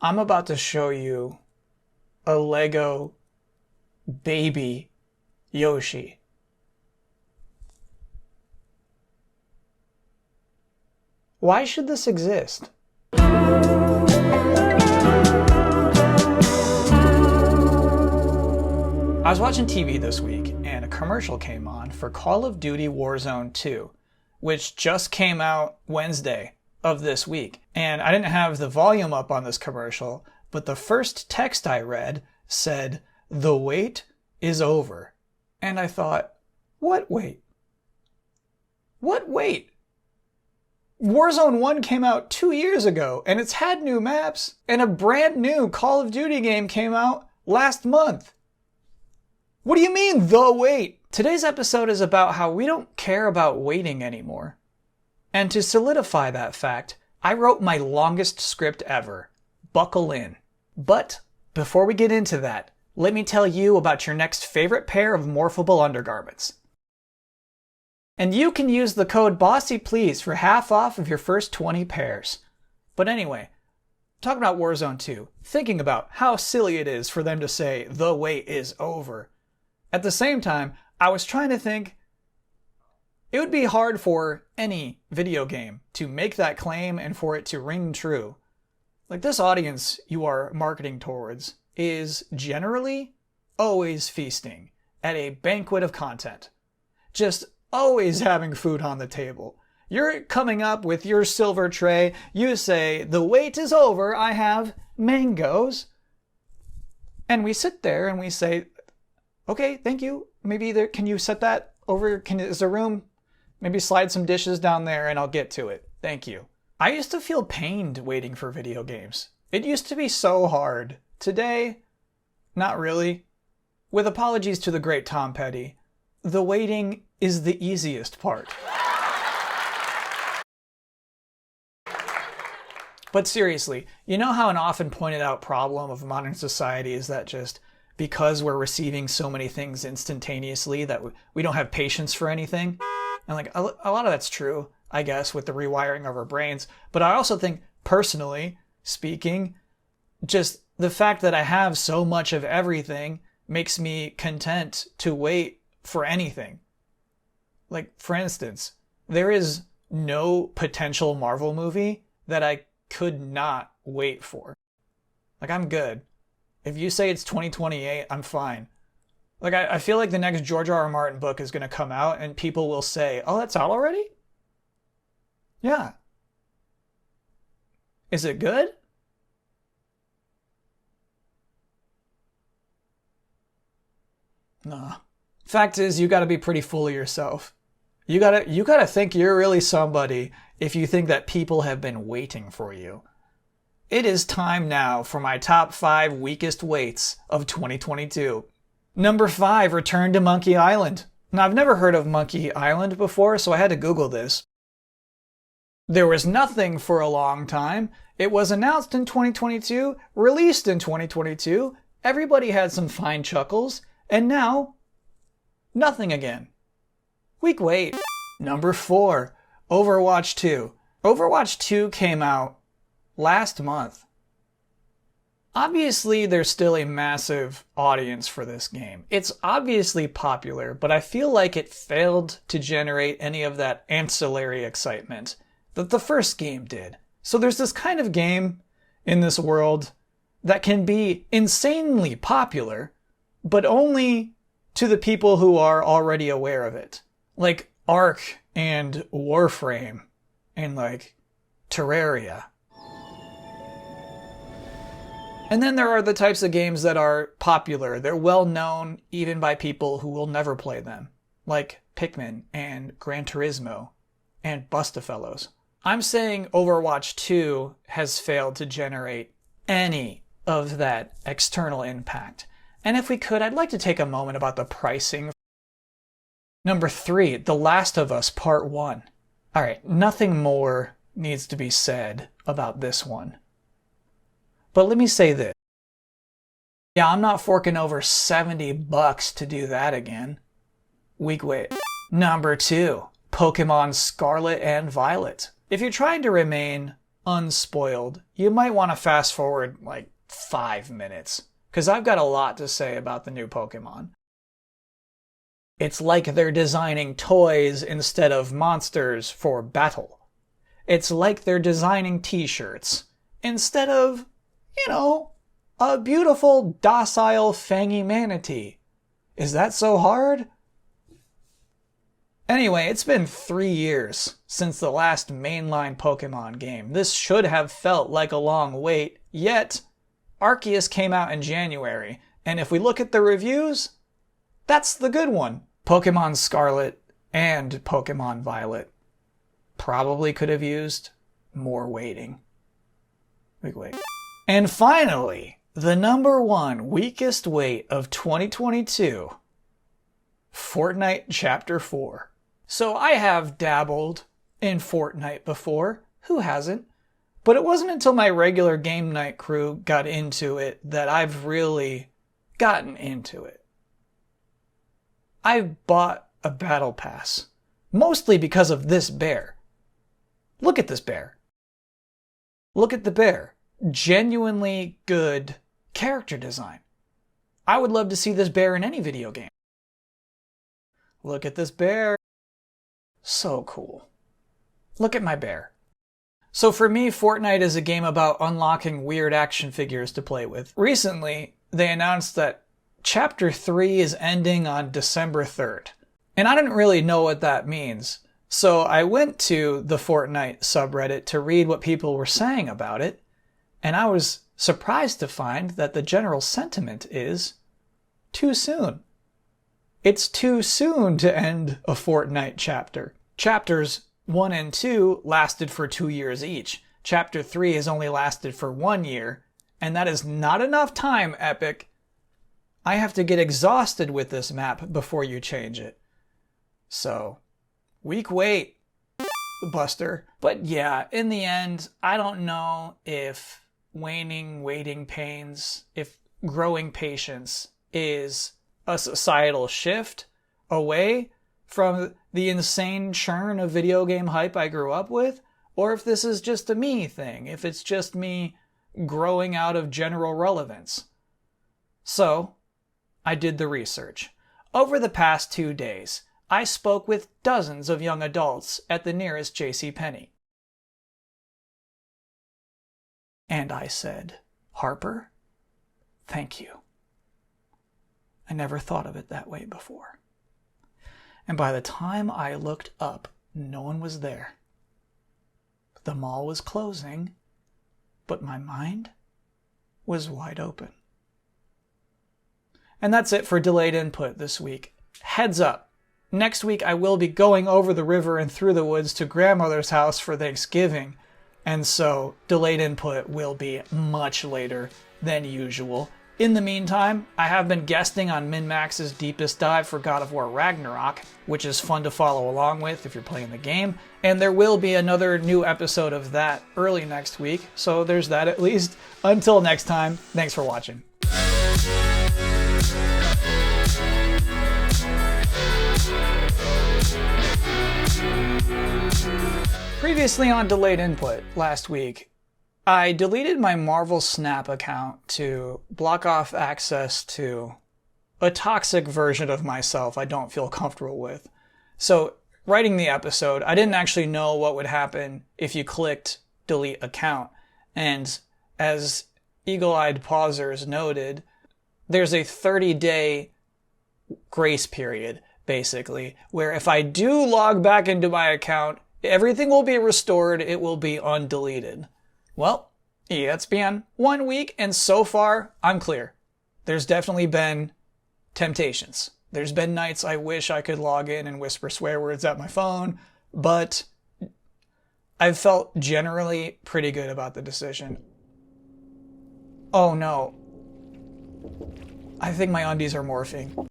I'm about to show you a Lego baby Yoshi. Why should this exist? I was watching TV this week and a commercial came on for Call of Duty Warzone 2, which just came out Wednesday of this week. And I didn't have the volume up on this commercial, but the first text I read said, "The wait is over." And I thought, what wait? What wait? Warzone 1 came out 2 years ago, and it's had new maps, and a brand new Call of Duty game came out last month. What do you mean, the wait? Today's episode is about how we don't care about waiting anymore. And to solidify that fact, I wrote my longest script ever. Buckle in. But before we get into that, let me tell you about your next favorite pair of morphable undergarments. And you can use the code BOSSYPLEASE for half off of your first 20 pairs. But anyway, talking about Warzone 2, thinking about how silly it is for them to say, "The wait is over." At the same time, I was trying to think, it would be hard for any video game to make that claim and for it to ring true. Like, this audience you are marketing towards is generally always feasting at a banquet of content. Just always having food on the table. You're coming up with your silver tray. You say, "The wait is over. I have mangoes." And we sit there and we say, "Okay, thank you. Maybe there, can you set that over? Is there room? Maybe slide some dishes down there and I'll get to it. Thank you." I used to feel pained waiting for video games. It used to be so hard. Today, not really. With apologies to the great Tom Petty, the waiting is the easiest part. But seriously, you know how an often pointed out problem of modern society is that just because we're receiving so many things instantaneously that we don't have patience for anything? And like a lot of that's true, I guess, with the rewiring of our brains. But I also think, personally speaking, just the fact that I have so much of everything makes me content to wait for anything. Like, for instance, there is no potential Marvel movie that I could not wait for. Like, I'm good. If you say it's 2028, I'm fine. Like, I feel like the next George R. R. Martin book is going to come out and people will say, "Oh, that's out already?" Yeah. Is it good? Nah. Fact is, you gotta be pretty full of yourself. You gotta think you're really somebody if you think that people have been waiting for you. It is time now for my top 5 weakest waits of 2022. Number 5, Return to Monkey Island. Now, I've never heard of Monkey Island before, so I had to Google this. There was nothing for a long time. It was announced in 2022, released in 2022, everybody had some fine chuckles, and now, nothing again. Weak wait. Number 4, Overwatch 2. Overwatch 2 came out last month. Obviously, there's still a massive audience for this game. It's obviously popular, but I feel like it failed to generate any of that ancillary excitement that the first game did. So there's this kind of game in this world that can be insanely popular, but only to the people who are already aware of it. Like Ark and Warframe and like Terraria. And then there are the types of games that are popular. They're well known even by people who will never play them, like Pikmin and Gran Turismo and Bustafellows. I'm saying Overwatch 2 has failed to generate any of that external impact. And if we could, I'd like to take a moment about the pricing. Number 3, The Last of Us Part 1. Alright, nothing more needs to be said about this one. But let me say this. Yeah, I'm not forking over $70 to do that again. Weak wait. Number 2, Pokemon Scarlet and Violet. If you're trying to remain unspoiled, you might want to fast forward like 5 minutes, because I've got a lot to say about the new Pokemon. It's like they're designing toys instead of monsters for battle. It's like they're designing t-shirts instead of, a beautiful, docile, fangy manatee. Is that so hard? Anyway, it's been 3 years since the last mainline Pokemon game. This should have felt like a long wait, yet Arceus came out in January, and if we look at the reviews, that's the good one. Pokemon Scarlet and Pokemon Violet probably could have used more waiting. Wait. And finally, the number one weakest wait of 2022, Fortnite Chapter 4. So I have dabbled in Fortnite before, who hasn't? But it wasn't until my regular game night crew got into it that I've really gotten into it. I bought a battle pass, mostly because of this bear. Look at this bear. Look at the bear. Genuinely good character design. I would love to see this bear in any video game. Look at this bear. So cool. Look at my bear. So for me, Fortnite is a game about unlocking weird action figures to play with. Recently, they announced that Chapter 3 is ending on December 3rd. And I didn't really know what that means. So I went to the Fortnite subreddit to read what people were saying about it. And I was surprised to find that the general sentiment is too soon. It's too soon to end a Fortnite chapter. Chapters 1 and 2 lasted for 2 years each. Chapter 3 has only lasted for 1 year, and that is not enough time, Epic. I have to get exhausted with this map before you change it. So, weak wait, Buster. But yeah, in the end, I don't know if waiting pains, if growing patience is a societal shift away from the insane churn of video game hype I grew up with, or if this is just a me thing, if it's just me growing out of general relevance. So, I did the research. Over the past 2 days, I spoke with dozens of young adults at the nearest JCPenney. And I said, Harper, thank you. I never thought of it that way before. And by the time I looked up, no one was there. The mall was closing, but my mind was wide open. And that's it for Delayed Input this week. Heads up, next week I will be going over the river and through the woods to grandmother's house for Thanksgiving, and so Delayed Input will be much later than usual. In the meantime, I have been guesting on MinMax's Deepest Dive for God of War Ragnarok, which is fun to follow along with if you're playing the game, and there will be another new episode of that early next week, so there's that at least. Until next time, thanks for watching. Previously on Delayed Input last week, I deleted my Marvel Snap account to block off access to a toxic version of myself I don't feel comfortable with. So, writing the episode, I didn't actually know what would happen if you clicked delete account. And as eagle-eyed pausers noted, there's a 30-day grace period, basically, where if I do log back into my account, everything will be restored, it will be undeleted. Well, yeah, it's been 1 week, and so far, I'm clear. There's definitely been temptations. There's been nights I wish I could log in and whisper swear words at my phone, but I've felt generally pretty good about the decision. Oh no. I think my undies are morphing.